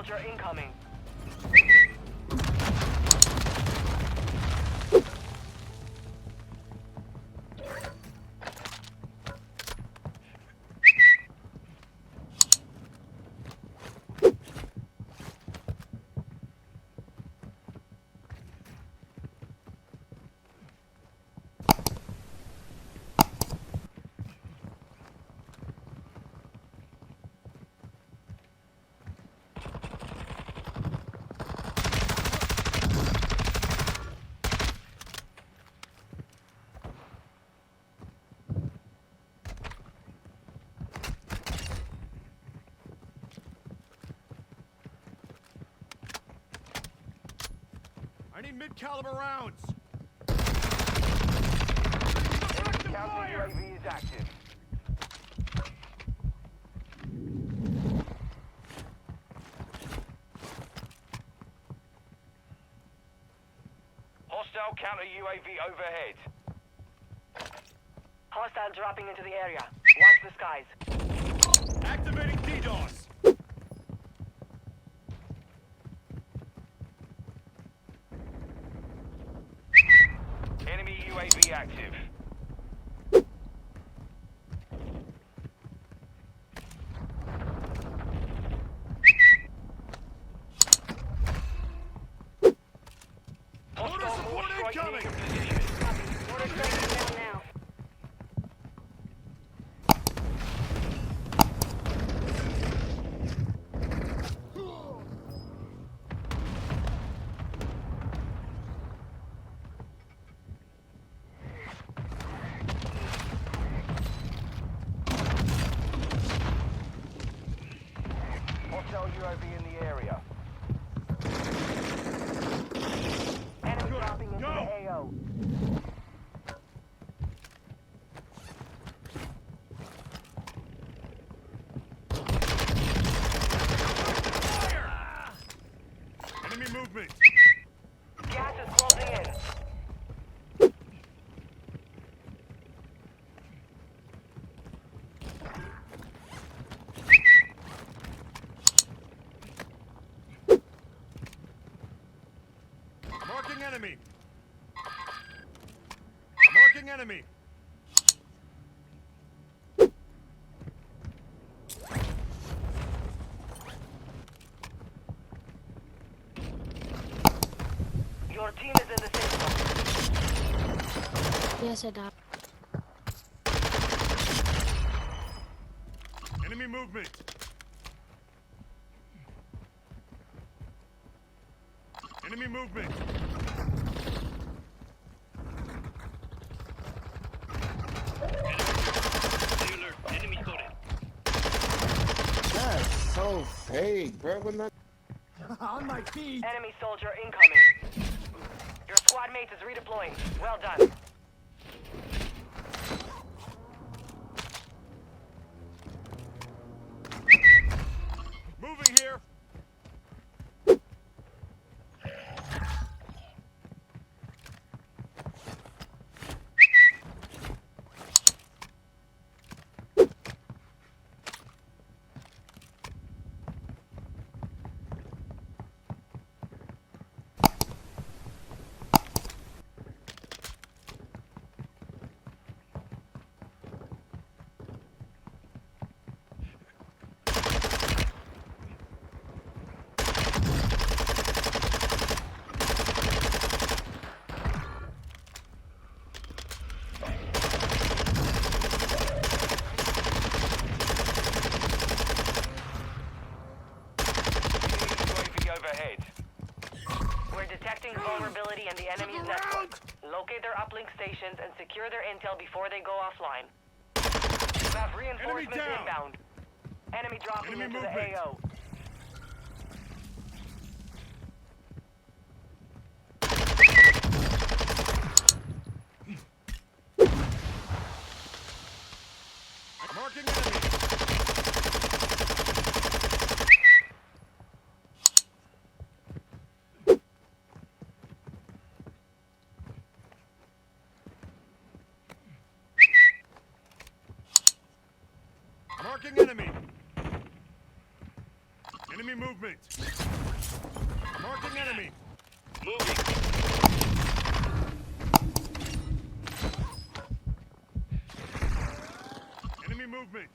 soldier incoming. I need mid-caliber rounds. Counter UAV is active. Hostile counter UAV overhead. Hostile dropping into the area. Watch the skies. Activating DDoS. Enemy UAV active. Order support incoming. Order training down now. Hostile UAV in the area. Enemy dropping into Go. the AO. Enemy movement. Gas is closing in. Marking enemy. Marking enemy. Your team is in the safe zone. Yes, I died. Enemy movement. Enemy movement. Enemy spotted. That's so fake, bro. When that Enemy soldier incoming. Your squad mate is redeploying. Well done. Moving here. UAV overhead. We're detecting vulnerability in the enemy's network. Locate their uplink stations and secure their intel before they go offline. You have reinforcements down. inbound. Enemy dropping Enemy into movement. the AO. Marking enemy. Marking enemy. Enemy movement. Marking enemy. Moving. Enemy movement.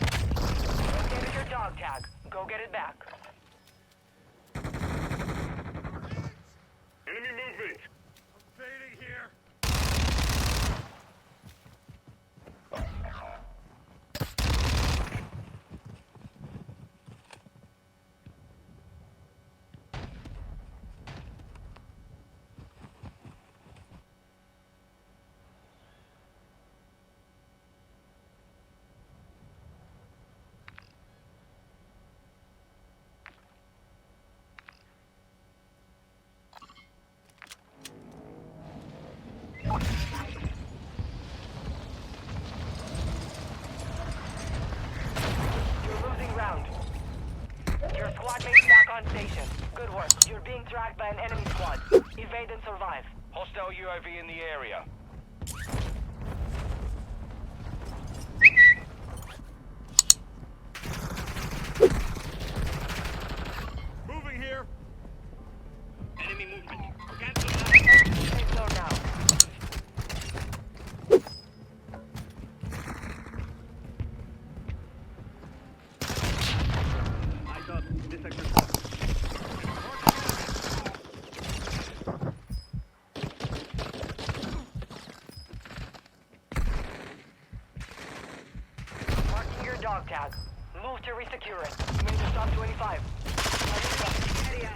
Located your dog tag. Go get it back. Enemy movement. I'm fading here. You're losing round. Your squad mate's back on station. Good work. You're being tracked by an enemy squad. Evade and survive. Hostile UAV in the area. Moving here. Enemy movement. Cancel that. Safe zone now. I got this sector. Marking your dog tag. Move to resecure it. Major stop 25. Area.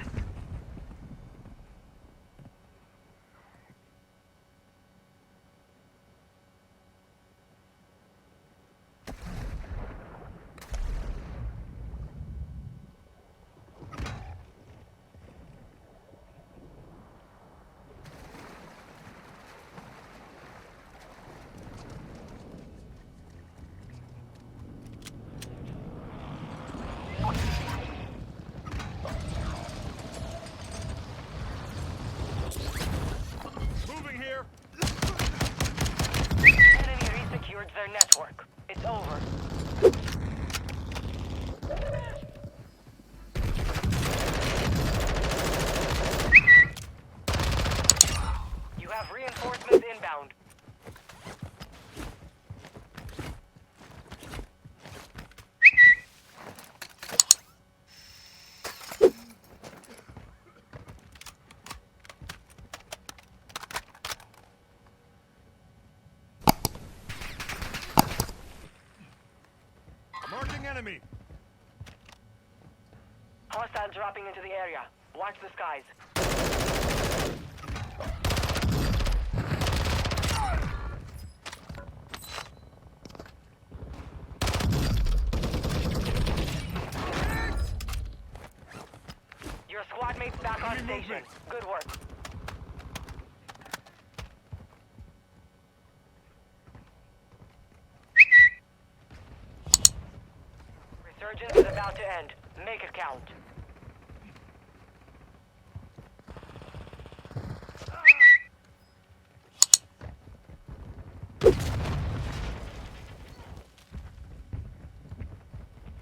Moving here. Enemy resecured their network. It's over. You have reinforcements inbound. Marking enemy. Hostiles dropping into the area. Watch the skies. Your squad mate's back on Enemy station. movement. Good work. Resurgence is about to end. Make it count.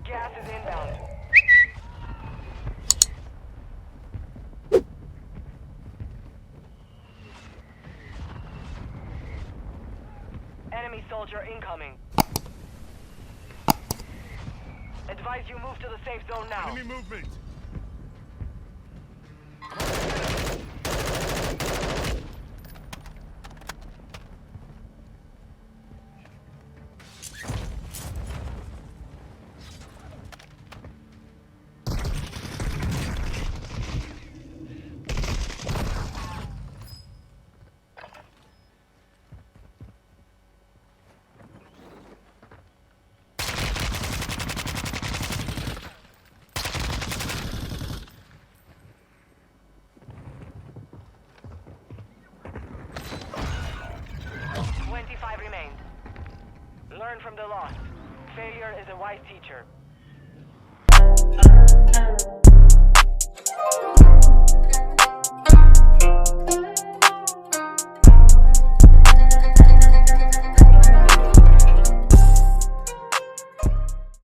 Gas is inbound. Enemy soldier incoming. Advise you move to the safe zone now. Enemy movement. Learn from the loss. Failure is a wise teacher.